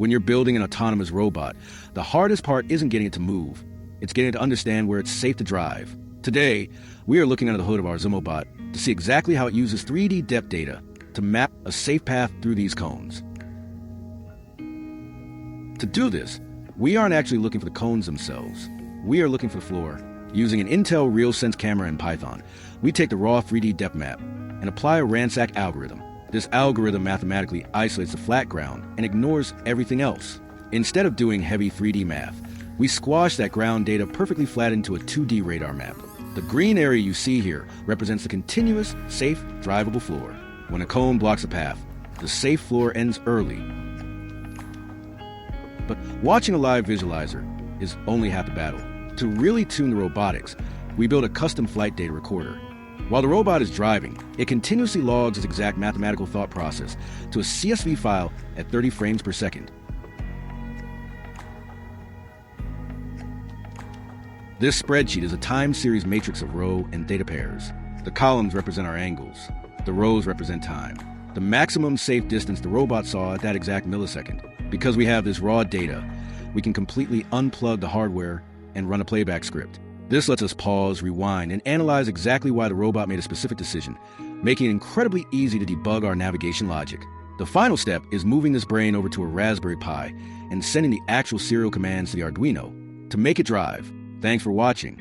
When you're building an autonomous robot, the hardest part isn't getting it to move. It's getting it to understand where it's safe to drive. Today, we are looking under the hood of our ZumoBot to see exactly how it uses 3D depth data to map a safe path through these cones. To do this, we aren't actually looking for the cones themselves. We are looking for the floor. Using an Intel RealSense camera in Python, we take the raw 3D depth map and apply a RANSAC algorithm. This algorithm mathematically isolates the flat ground and ignores everything else. Instead of doing heavy 3D math, we squash that ground data perfectly flat into a 2D radar map. The green area you see here represents the continuous, safe, drivable floor. When a cone blocks a path, the safe floor ends early. But watching a live visualizer is only half the battle. To really tune the robotics, we build a custom flight data recorder. While the robot is driving, it continuously logs its exact mathematical thought process to a CSV file at 30 frames per second. This spreadsheet is a time series matrix of row and data pairs. The columns represent our angles. The rows represent time. The maximum safe distance the robot saw at that exact millisecond. Because we have this raw data, we can completely unplug the hardware and run a playback script. This lets us pause, rewind, and analyze exactly why the robot made a specific decision, making it incredibly easy to debug our navigation logic. The final step is moving this brain over to a Raspberry Pi and sending the actual serial commands to the Arduino to make it drive. Thanks for watching.